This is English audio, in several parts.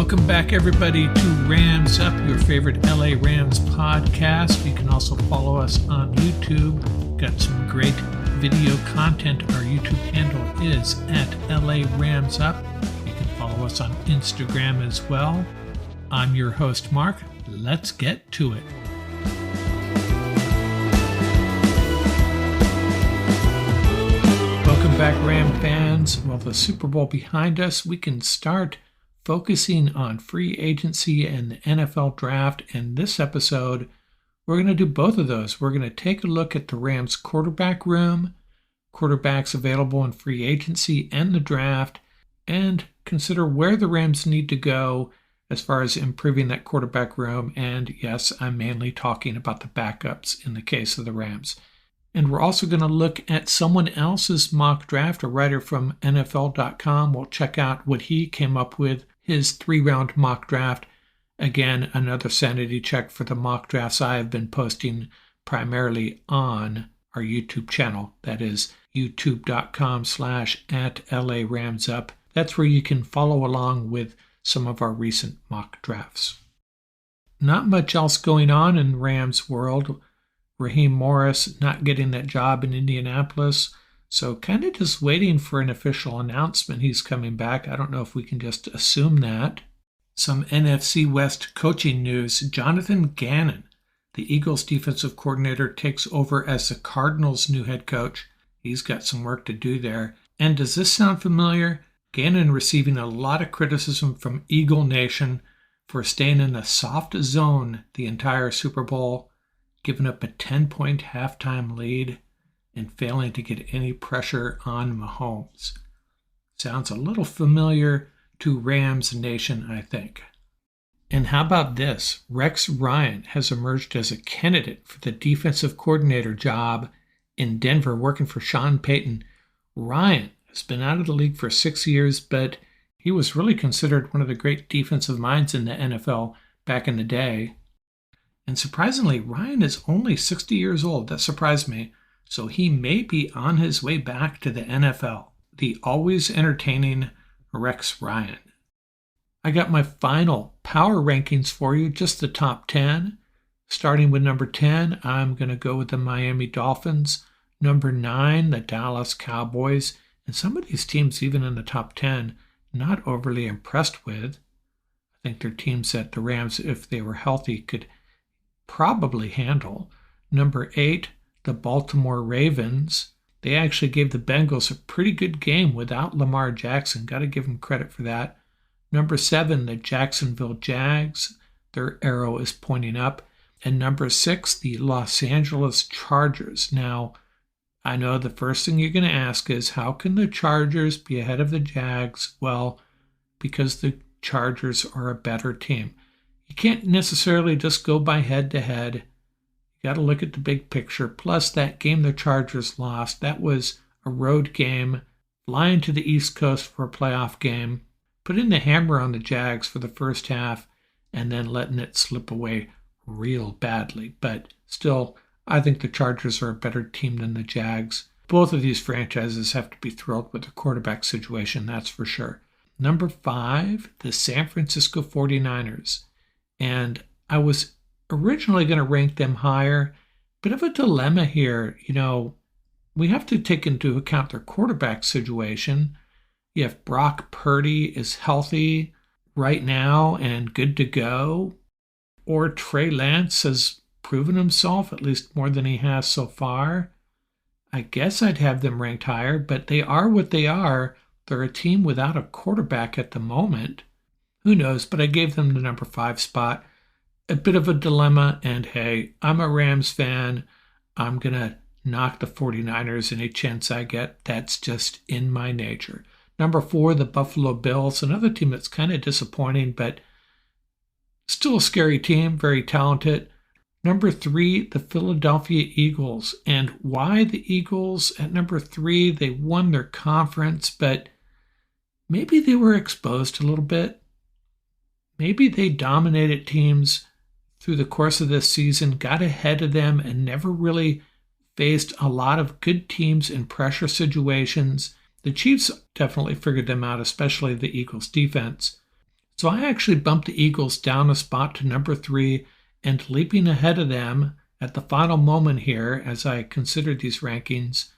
Welcome back, everybody, to Rams Up, your favorite LA Rams podcast. You can also follow us on YouTube. Got some great video content. Our YouTube handle is at LA Rams Up. You can follow us on Instagram as well. I'm your host, Mark. Let's get to it. Welcome back, Ram fans. Well, the Super Bowl behind us, we can start focusing on free agency and the NFL draft. And this episode, we're going to do both of those. We're going to take a look at the Rams quarterback room, quarterbacks available in free agency and the draft, and consider where the Rams need to go as far as improving that quarterback room. And yes, I'm mainly talking about the backups in the case of the Rams. And we're also going to look at someone else's mock draft. A writer from NFL.com will check out what he came up with, his 3-round mock draft. Again, another sanity check for the mock drafts I have been posting primarily on our YouTube channel. That is youtube.com/@LARamsUp. That's where you can follow along with some of our recent mock drafts. Not much else going on in Rams world. Raheem Morris not getting that job in Indianapolis. So kind of just waiting for an official announcement he's coming back. I don't know if we can just assume that. Some NFC West coaching news. Jonathan Gannon, the Eagles defensive coordinator, takes over as the Cardinals' new head coach. He's got some work to do there. And does this sound familiar? Gannon receiving a lot of criticism from Eagle Nation for staying in a soft zone the entire Super Bowl, giving up a 10-point halftime lead, and failing to get any pressure on Mahomes. Sounds a little familiar to Rams Nation, I think. And how about this? Rex Ryan has emerged as a candidate for the defensive coordinator job in Denver, working for Sean Payton. Ryan has been out of the league for 6 years, but he was really considered one of the great defensive minds in the NFL back in the day. And surprisingly, Ryan is only 60 years old. That surprised me. So he may be on his way back to the NFL. The always entertaining Rex Ryan. I got my final power rankings for you, just the top 10. Starting with number 10, I'm going to go with the Miami Dolphins. Number 9, the Dallas Cowboys. And some of these teams, even in the top 10, not overly impressed with. I think they're teams that the Rams, if they were healthy, could probably handle. Number 8, the Baltimore Ravens. They actually gave the Bengals a pretty good game without Lamar Jackson. Got to give them credit for that. Number 7, the Jacksonville Jags. Their arrow is pointing up. And number 6, the Los Angeles Chargers. Now, I know the first thing you're going to ask is, how can the Chargers be ahead of the Jags? Well, because the Chargers are a better team. You can't necessarily just go by head-to-head. You got to look at the big picture. Plus, that game the Chargers lost, that was a road game, flying to the East Coast for a playoff game, putting the hammer on the Jags for the first half, and then letting it slip away real badly. But still, I think the Chargers are a better team than the Jags. Both of these franchises have to be thrilled with the quarterback situation, that's for sure. Number 5, the San Francisco 49ers. And I was originally going to rank them higher. Bit of a dilemma here. We have to take into account their quarterback situation. If Brock Purdy is healthy right now and good to go, or Trey Lance has proven himself, at least more than he has so far, I guess I'd have them ranked higher, but they are what they are. They're a team without a quarterback at the moment. Who knows, but I gave them the number 5 spot. A bit of a dilemma, and hey, I'm a Rams fan. I'm going to knock the 49ers any chance I get. That's just in my nature. Number 4, the Buffalo Bills, another team that's kind of disappointing, but still a scary team, very talented. Number 3, the Philadelphia Eagles. And why the Eagles at number 3? They won their conference, but maybe they were exposed a little bit. Maybe they dominated teams through the course of this season, got ahead of them, and never really faced a lot of good teams in pressure situations. The Chiefs definitely figured them out, especially the Eagles' defense. So I actually bumped the Eagles down a spot to number 3 and leaping ahead of them at the final moment here as I considered these rankings,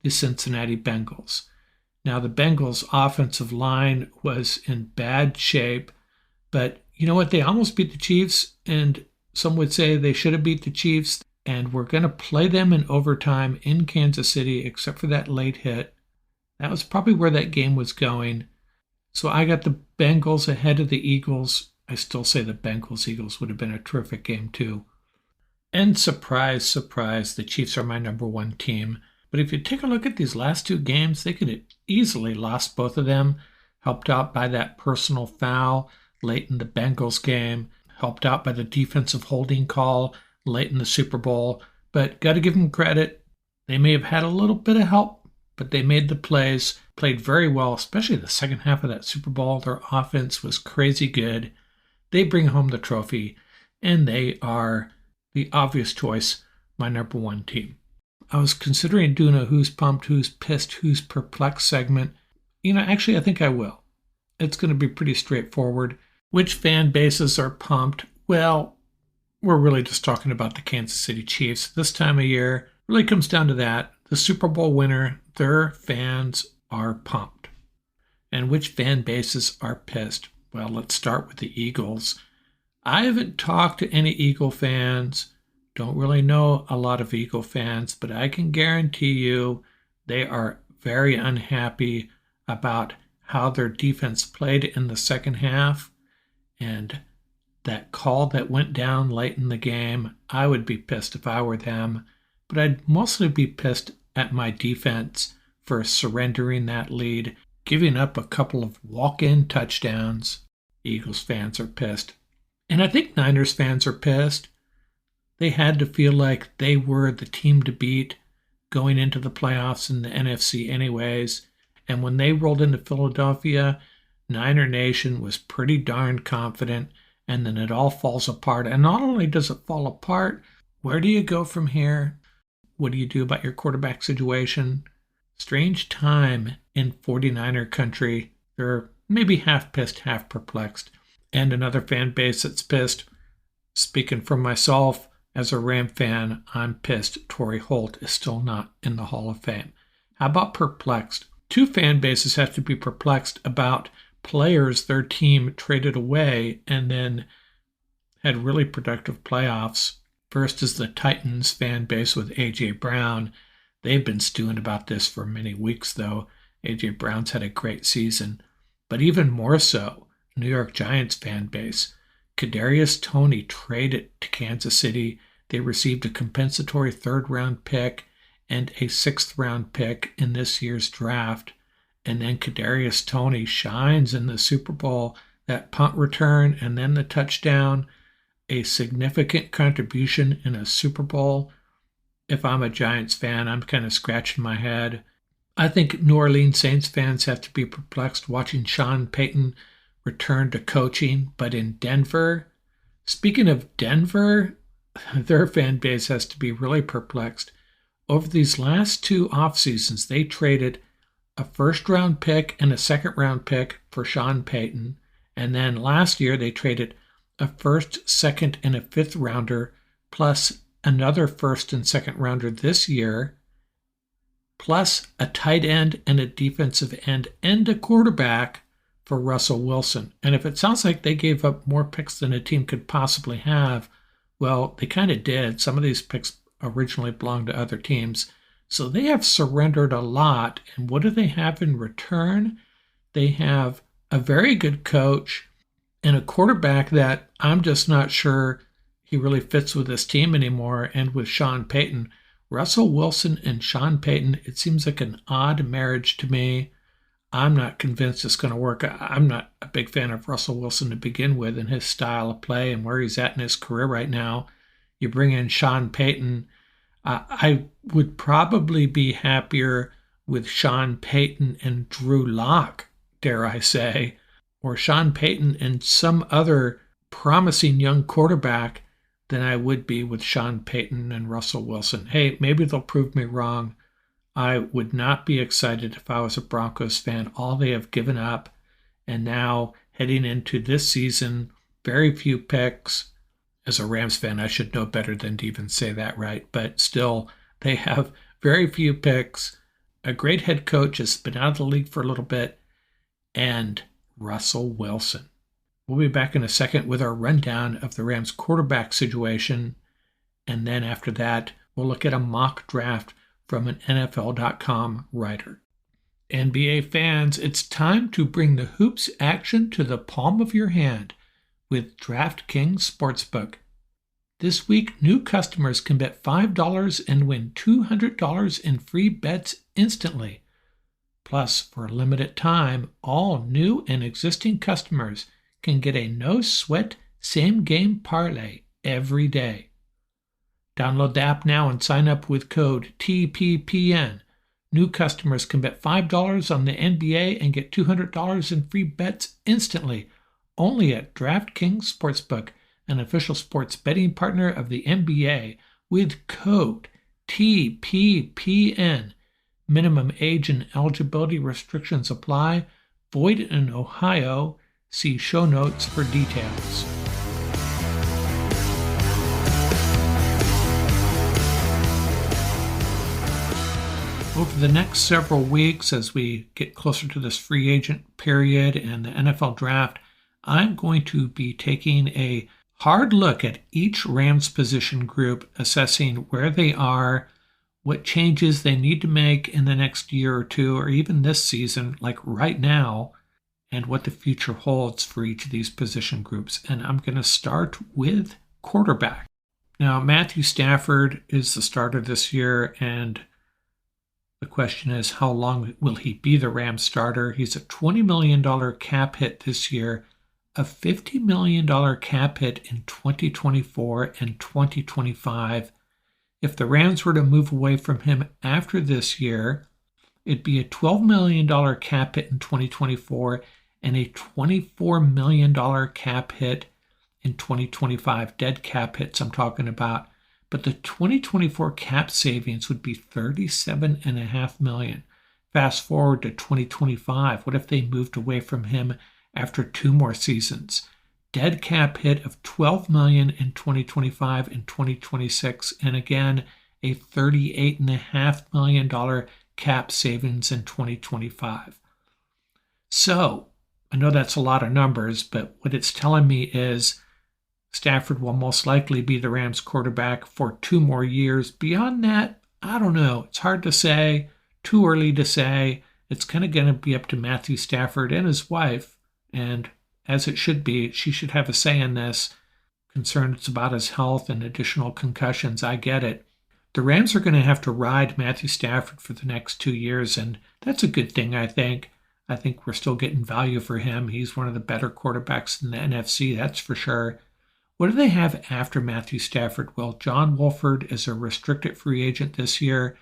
the Cincinnati Bengals. Now, the Bengals' offensive line was in bad shape, but you know what? They almost beat the Chiefs, and some would say they should have beat the Chiefs, and we're going to play them in overtime in Kansas City, except for that late hit. That was probably where that game was going. So I got the Bengals ahead of the Eagles. I still say the Bengals-Eagles would have been a terrific game too. And surprise, surprise, the Chiefs are my number 1 team. But if you take a look at these last 2 games, they could have easily lost both of them, helped out by that personal foul late in the Bengals game, helped out by the defensive holding call late in the Super Bowl. But got to give them credit. They may have had a little bit of help, but they made the plays, played very well, especially the second half of that Super Bowl. Their offense was crazy good. They bring home the trophy, and they are the obvious choice, my number 1 team. I was considering doing a who's pumped, who's pissed, who's perplexed segment. Actually, I think I will. It's going to be pretty straightforward. Which fan bases are pumped? Well, we're really just talking about the Kansas City Chiefs. This time of year really comes down to that. The Super Bowl winner, their fans are pumped. And which fan bases are pissed? Well, let's start with the Eagles. I haven't talked to any Eagle fans. Don't really know a lot of Eagle fans, but I can guarantee you they are very unhappy about how their defense played in the second half. And that call that went down late in the game, I would be pissed if I were them. But I'd mostly be pissed at my defense for surrendering that lead, giving up a couple of walk-in touchdowns. Eagles fans are pissed. And I think Niners fans are pissed. They had to feel like they were the team to beat going into the playoffs in the NFC anyways. And when they rolled into Philadelphia, Niner Nation was pretty darn confident, and then it all falls apart. And not only does it fall apart, where do you go from here? What do you do about your quarterback situation? Strange time in 49er country. They're maybe half pissed, half perplexed. And another fan base that's pissed. Speaking for myself, as a Ram fan, I'm pissed Torrey Holt is still not in the Hall of Fame. How about perplexed? 2 fan bases have to be perplexed about players their team traded away and then had really productive playoffs. First is the Titans fan base with A.J. Brown. They've been stewing about this for many weeks, though. A.J. Brown's had a great season. But even more so, New York Giants fan base. Kadarius Toney traded to Kansas City. They received a compensatory 3rd-round pick and a 6th-round pick in this year's draft. And then Kadarius Toney shines in the Super Bowl, that punt return and then the touchdown, a significant contribution in a Super Bowl. If I'm a Giants fan, I'm kind of scratching my head. I think New Orleans Saints fans have to be perplexed watching Sean Payton return to coaching, but in Denver. Speaking of Denver, their fan base has to be really perplexed. Over these last 2 off seasons, they traded a 1st-round pick and a 2nd-round pick for Sean Payton. And then last year, they traded a 1st, 2nd, and a 5th-rounder, plus another 1st and 2nd-rounder this year, plus a tight end and a defensive end and a quarterback for Russell Wilson. And if it sounds like they gave up more picks than a team could possibly have, well, they kind of did. Some of these picks originally belonged to other teams. So they have surrendered a lot. And what do they have in return? They have a very good coach and a quarterback that I'm just not sure he really fits with this team anymore. And with Sean Payton, Russell Wilson and Sean Payton, it seems like an odd marriage to me. I'm not convinced it's going to work. I'm not a big fan of Russell Wilson to begin with and his style of play and where he's at in his career right now. You bring in Sean Payton. I would probably be happier with Sean Payton and Drew Lock, dare I say, or Sean Payton and some other promising young quarterback than I would be with Sean Payton and Russell Wilson. Hey, maybe they'll prove me wrong. I would not be excited if I was a Broncos fan. All they have given up, and now heading into this season. Very few picks. As a Rams fan, I should know better than to even say that right, but still, they have very few picks. A great head coach has been out of the league for a little bit, and Russell Wilson. We'll be back in a second with our rundown of the Rams quarterback situation, and then after that, we'll look at a mock draft from an NFL.com writer. NBA fans, it's time to bring the hoops action to the palm of your hand with DraftKings Sportsbook. This week, new customers can bet $5 and win $200 in free bets instantly. Plus, for a limited time, all new and existing customers can get a no-sweat same-game parlay every day. Download the app now and sign up with code TPPN. New customers can bet $5 on the NBA and get $200 in free bets instantly, only at DraftKings Sportsbook, an official sports betting partner of the NBA, with code TPPN. Minimum age and eligibility restrictions apply. Void in Ohio. See show notes for details. Over the next several weeks, as we get closer to this free agent period and the NFL draft, I'm going to be taking a hard look at each Rams position group, assessing where they are, what changes they need to make in the next year or two, or even this season, like right now, and what the future holds for each of these position groups. And I'm going to start with quarterback. Now, Matthew Stafford is the starter this year, and the question is, how long will he be the Rams starter? He's a $20 million cap hit this year, a $50 million cap hit in 2024 and 2025. If the Rams were to move away from him after this year, it'd be a $12 million cap hit in 2024 and a $24 million cap hit in 2025. Dead cap hits I'm talking about. But the 2024 cap savings would be $37.5 million. Fast forward to 2025. What if they moved away from him after 2 more seasons? Dead cap hit of $12 million in 2025 and 2026, and again a $38.5 million cap savings in 2025. So I know that's a lot of numbers, but what it's telling me is Stafford will most likely be the Rams quarterback for 2 more years. Beyond that, I don't know. It's hard to say, too early to say. It's kind of going to be up to Matthew Stafford and his wife, and as it should be, she should have a say in this. Concerned it's about his health and additional concussions. I get it. The Rams are going to have to ride Matthew Stafford for the next 2 years, and that's a good thing, I think. I think we're still getting value for him. He's one of the better quarterbacks in the NFC, that's for sure. What do they have after Matthew Stafford? Well, John Wolford is a restricted free agent this year.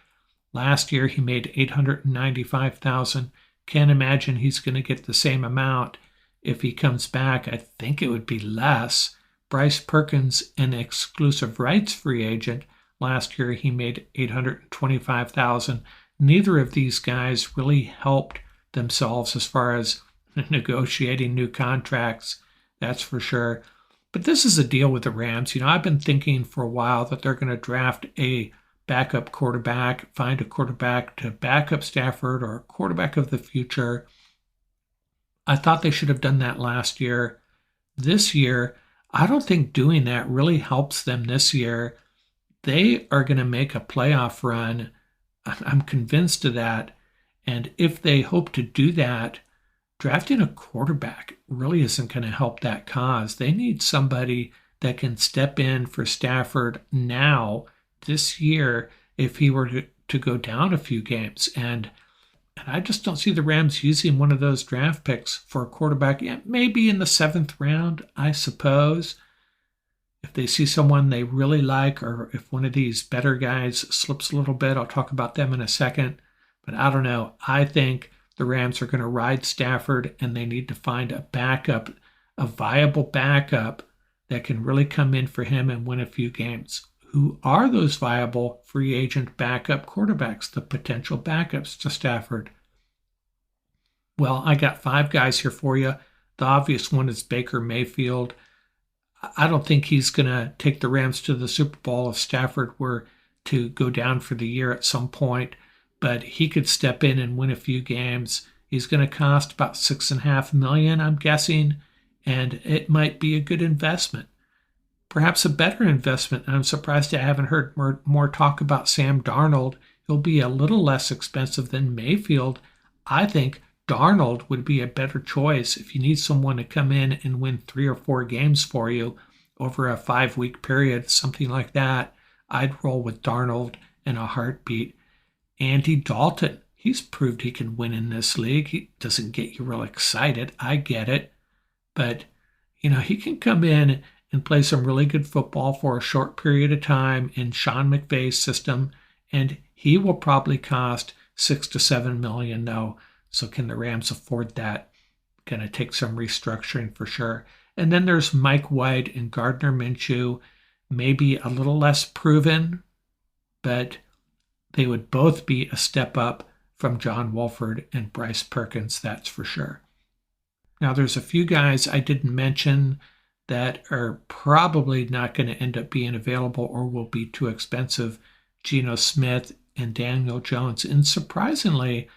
Last year, he made $895,000. Can't imagine he's going to get the same amount. If he comes back, I think it would be less. Bryce Perkins, an exclusive rights free agent. Last year, he made $825,000. Neither of these guys really helped themselves as far as negotiating new contracts. That's for sure. But this is a deal with the Rams. I've been thinking for a while that they're going to draft a backup quarterback, find a quarterback to back up Stafford or a quarterback of the future. I thought they should have done that last year. This year, I don't think doing that really helps them this year. They are going to make a playoff run. I'm convinced of that. And if they hope to do that, drafting a quarterback really isn't going to help that cause. They need somebody that can step in for Stafford now, this year, if he were to go down a few games. And I just don't see the Rams using one of those draft picks for a quarterback. Yeah, maybe in the 7th round, I suppose. If they see someone they really like, or if one of these better guys slips a little bit, I'll talk about them in a second. But I don't know. I think the Rams are going to ride Stafford, and they need to find a backup, a viable backup that can really come in for him and win a few games. Who are those viable free agent backup quarterbacks, the potential backups to Stafford? Well, I got 5 guys here for you. The obvious one is Baker Mayfield. I don't think he's going to take the Rams to the Super Bowl if Stafford were to go down for the year at some point, but he could step in and win a few games. He's going to cost about $6.5 million, I'm guessing, and it might be a good investment. Perhaps a better investment. I'm surprised I haven't heard more talk about Sam Darnold. He'll be a little less expensive than Mayfield. I think Darnold would be a better choice if you need someone to come in and win 3 or 4 games for you over a 5-week period, something like that. I'd roll with Darnold in a heartbeat. Andy Dalton, he's proved he can win in this league. He doesn't get you real excited. I get it. But, he can come in and play some really good football for a short period of time in Sean McVay's system, and he will probably cost $6 to $7 million now. So can the Rams afford that? Going to take some restructuring for sure. And then there's Mike White and Gardner Minshew, maybe a little less proven, but they would both be a step up from John Wolford and Bryce Perkins, that's for sure. Now there's a few guys I didn't mention that are probably not going to end up being available or will be too expensive. Geno Smith and Daniel Jones. And surprisingly,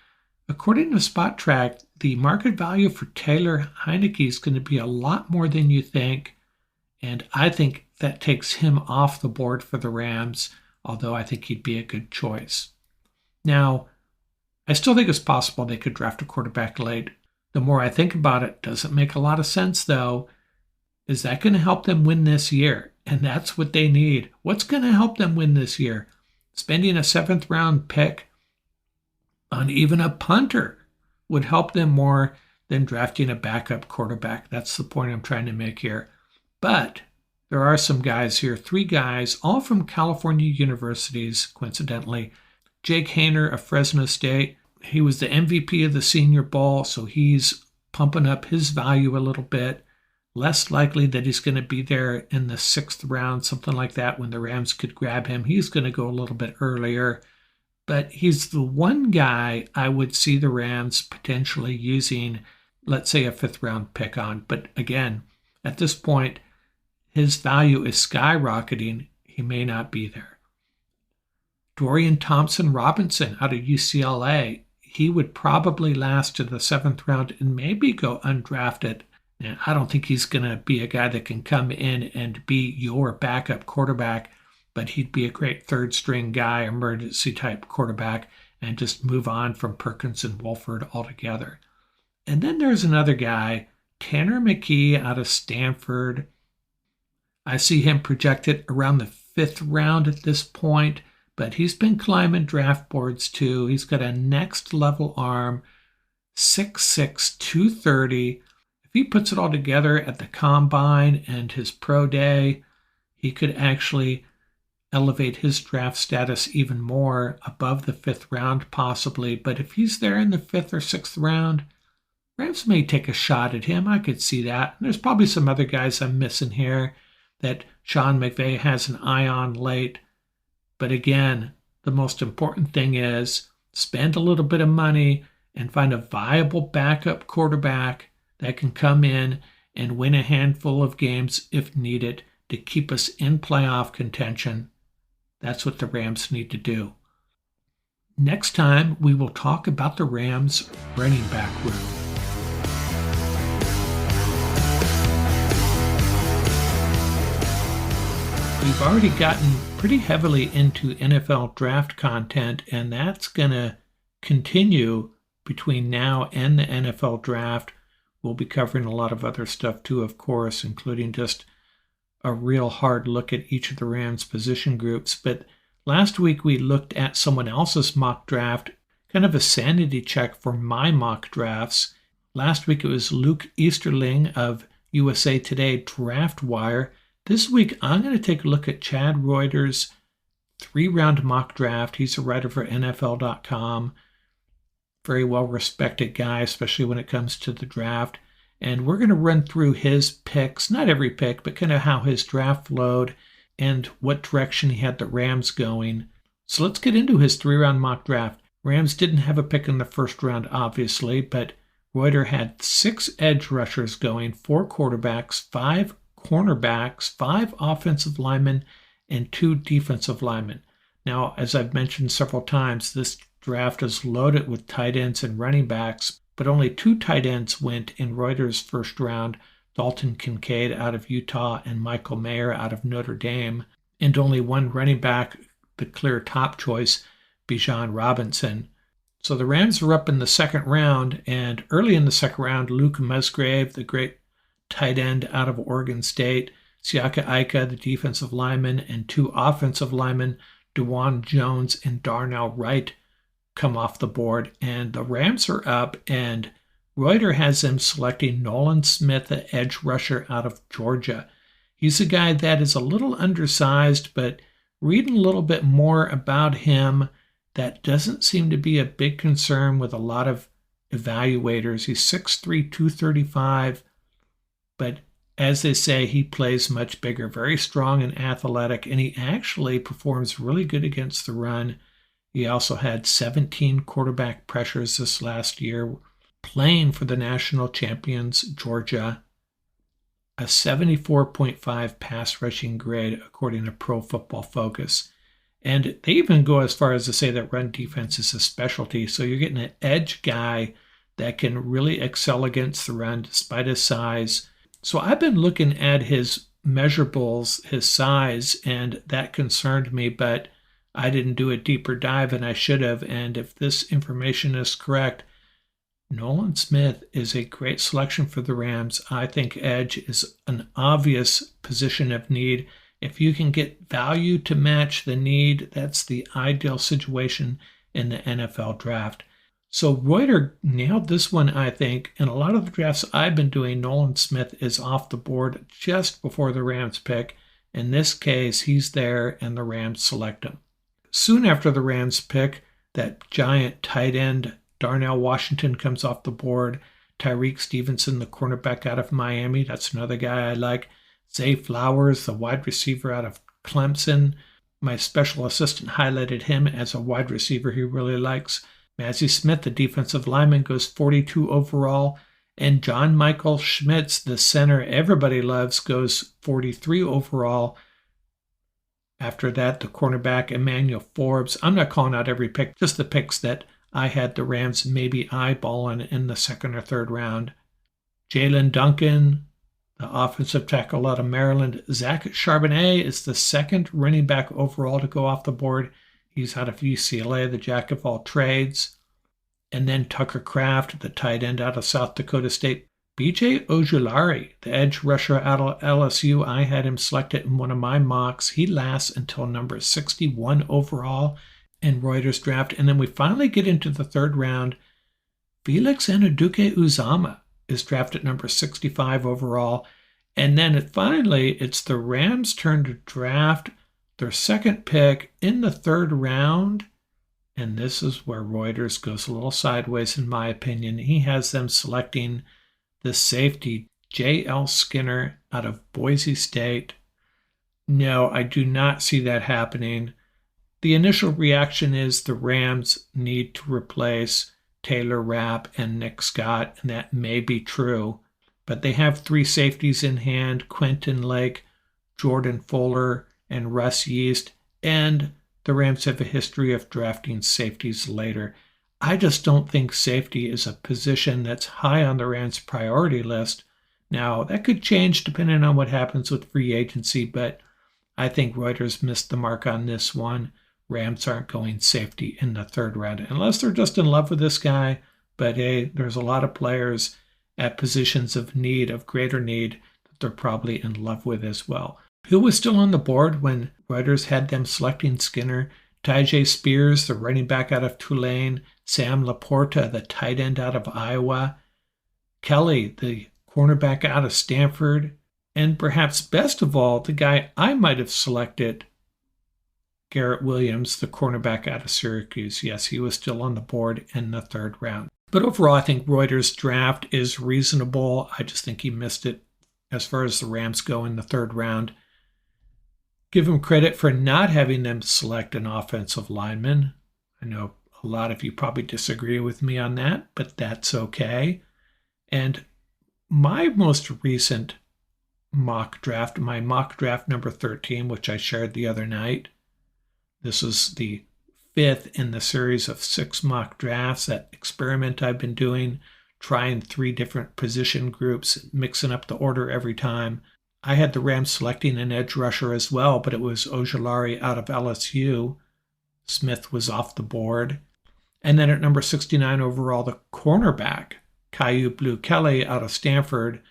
according to Spot Track, the market value for Taylor Heinicke is going to be a lot more than you think. And I think that takes him off the board for the Rams, although I think he'd be a good choice. Now, I still think it's possible they could draft a quarterback late. The more I think about it, doesn't make a lot of sense, though. Is that going to help them win this year? And that's what they need. What's going to help them win this year? Spending a 7th round pick on even a punter would help them more than drafting a backup quarterback. That's the point I'm trying to make here. But there are some guys here, 3 guys, all from California universities, coincidentally. Jake Haener of Fresno State. He was the MVP of the Senior Bowl, so he's pumping up his value a little bit. Less likely that he's going to be there in the 6th round, something like that, when the Rams could grab him. He's going to go a little bit earlier. But he's the one guy I would see the Rams potentially using, let's say, a 5th round pick on. But again, at this point, his value is skyrocketing. He may not be there. Dorian Thompson-Robinson out of UCLA. He would probably last to the 7th round and maybe go undrafted. And I don't think he's going to be a guy that can come in and be your backup quarterback, but he'd be a great 3rd-string guy, emergency-type quarterback, and just move on from Perkins and Wolford altogether. And then there's another guy, Tanner McKee out of Stanford. I see him projected around the 5th round at this point, but he's been climbing draft boards too. He's got a next-level arm, 6'6", 230. If he puts it all together at the Combine and his pro day, he could actually elevate his draft status even more above the 5th round possibly. But if he's there in the 5th or 6th round, Rams may take a shot at him. I could see that. And there's probably some other guys I'm missing here that Sean McVay has an eye on late. But again, the most important thing is spend a little bit of money and find a viable backup quarterback that can come in and win a handful of games if needed to keep us in playoff contention. That's what the Rams need to do. Next time, we will talk about the Rams' running back room. We've already gotten pretty heavily into NFL draft content, and that's going to continue between now and the NFL draft. We'll be covering a lot of other stuff too, of course, including just a real hard look at each of the Rams position groups. But last week we looked at someone else's mock draft, kind of a sanity check for my mock drafts. Last week it was Luke Easterling of USA Today Draft Wire. This week I'm going to take a look at Chad Reuter's 3-round mock draft. He's a writer for NFL.com. Very well-respected guy, especially when it comes to the draft. And we're going to run through his picks, not every pick, but kind of how his draft flowed and what direction he had the Rams going. So let's get into his 3-round mock draft. Rams didn't have a pick in the 1st round, obviously, but Reuter had 6 edge rushers going, 4 quarterbacks, 5 cornerbacks, 5 offensive linemen, and 2 defensive linemen. Now, as I've mentioned several times, this draft is loaded with tight ends and running backs, but only 2 tight ends went in Reuter's first round, Dalton Kincaid out of Utah and Michael Mayer out of Notre Dame, and only 1 running back, the clear top choice, Bijan Robinson. So the Rams were up in the second round, and early in the second round, Luke Musgrave, the great tight end out of Oregon State, Siaka Ika, the defensive lineman, and 2 offensive linemen, DeJuan Jones and Darnell Wright, come off the board. And the Rams are up, and Reuter has them selecting Nolan Smith, the edge rusher out of Georgia. He's a guy that is a little undersized, but reading a little bit more about him, that doesn't seem to be a big concern with a lot of evaluators. He's 6'3", 235, but as they say, he plays much bigger, very strong and athletic, and he actually performs really good against the run. He also had 17 quarterback pressures this last year, playing for the national champions, Georgia, a 74.5 pass rushing grade according to Pro Football Focus. And they even go as far as to say that run defense is a specialty. So you're getting an edge guy that can really excel against the run despite his size. So I've been looking at his measurables, his size, and that concerned me, but I didn't do a deeper dive, and I should have. And if this information is correct, Nolan Smith is a great selection for the Rams. I think edge is an obvious position of need. If you can get value to match the need, that's the ideal situation in the NFL draft. So Reuter nailed this one, I think. In a lot of the drafts I've been doing, Nolan Smith is off the board just before the Rams pick. In this case, he's there and the Rams select him. Soon after the Rams pick, that giant tight end Darnell Washington comes off the board. Tyreek Stevenson, the cornerback out of Miami, that's another guy I like. Zay Flowers, the wide receiver out of Clemson. My special assistant highlighted him as a wide receiver he really likes. Mazi Smith, the defensive lineman, goes 42 overall. And John Michael Schmitz, the center everybody loves, goes 43 overall. After that, the cornerback Emmanuel Forbes. I'm not calling out every pick, just the picks that I had the Rams maybe eyeballing in the second or third round. Jalen Duncan, the offensive tackle out of Maryland. Zach Charbonnet is the second running back overall to go off the board. He's out of UCLA, the jack of all trades. And then Tucker Kraft, the tight end out of South Dakota State. BJ Ojulari, the edge rusher out of LSU. I had him selected in one of my mocks. He lasts until number 61 overall in Reuter's draft. And then we finally get into the third round. Felix Anudike-Uzomah is drafted number 65 overall. And then finally, it's the Rams' turn to draft their second pick in the third round. And this is where Reuters goes a little sideways, in my opinion. He has them selecting the safety, J.L. Skinner out of Boise State. No, I do not see that happening. The initial reaction is the Rams need to replace Taylor Rapp and Nick Scott, and that may be true. But they have 3 safeties in hand, Quentin Lake, Jordan Fuller, and Russ Yeast, and the Rams have a history of drafting safeties later. I just don't think safety is a position that's high on the Rams' priority list. Now, that could change depending on what happens with free agency, but I think Reuters missed the mark on this one. Rams aren't going safety in the third round, unless they're just in love with this guy. But hey, there's a lot of players at positions of need, of greater need, that they're probably in love with as well. Who was still on the board when Reuters had them selecting Skinner? Tyjae Spears, the running back out of Tulane. Sam Laporta, the tight end out of Iowa. Kelly, the cornerback out of Stanford. And perhaps best of all, the guy I might have selected, Garrett Williams, the cornerback out of Syracuse. Yes, he was still on the board in the third round. But overall, I think Reuters' draft is reasonable. I just think he missed it as far as the Rams go in the third round. Give him credit for not having them select an offensive lineman. I know a lot of you probably disagree with me on that, but that's okay. And my most recent mock draft, my mock draft number 13, which I shared the other night, this is the 5th in the series of 6 mock drafts, that experiment I've been doing, trying 3 different position groups, mixing up the order every time. I had the Rams selecting an edge rusher as well, but it was Ojulari out of LSU. Smith was off the board. And then at number 69 overall, the cornerback, Caillou Blue Kelly out of Stanford.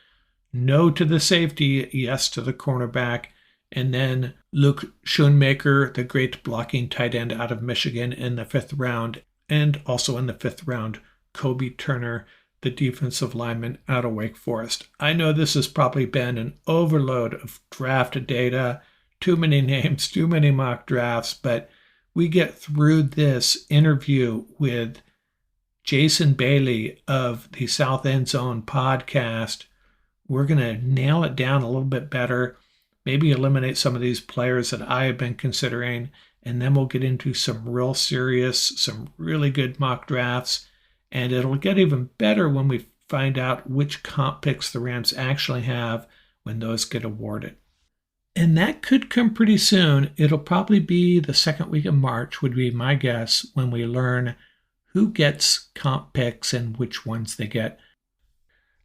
No to the safety, yes to the cornerback. And then Luke Schoonmaker, the great blocking tight end out of Michigan in the 5th round. And also in the 5th round, Kobe Turner, the defensive lineman out of Wake Forest. I know this has probably been an overload of draft data, too many names, too many mock drafts, but we get through this interview with Jason Bailey of the South End Zone podcast. We're going to nail it down a little bit better, maybe eliminate some of these players that I have been considering, and then we'll get into some real serious, some really good mock drafts. And it'll get even better when we find out which comp picks the Rams actually have when those get awarded. And that could come pretty soon. It'll probably be the 2nd week of March, would be my guess, when we learn who gets comp picks and which ones they get.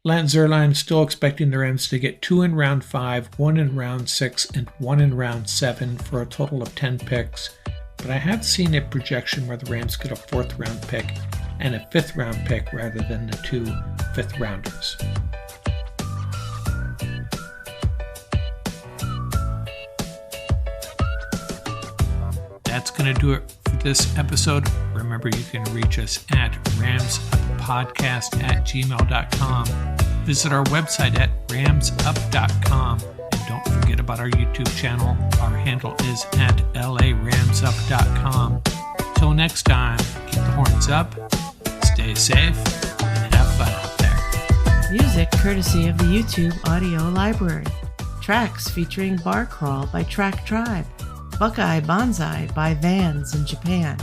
Lance Zierlein is still expecting the Rams to get 2 in round 5, 1 in round 6, and 1 in round 7 for a total of 10 picks. But I have seen a projection where the Rams get a 4th round pick and a 5th round pick rather than the 2 5th rounders. That's going to do it for this episode. Remember, you can reach us at ramsuppodcast@gmail.com. Visit our website at ramsup.com. And don't forget about our YouTube channel. Our handle is at laramsup.com. Till next time, keep the horns up, stay safe, and have fun out there. Music courtesy of the YouTube audio library. Tracks featuring Bar Crawl by Track Tribe, Buckeye Bonsai by Vans in Japan,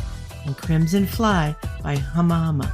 and Crimson Fly by Hama Hama.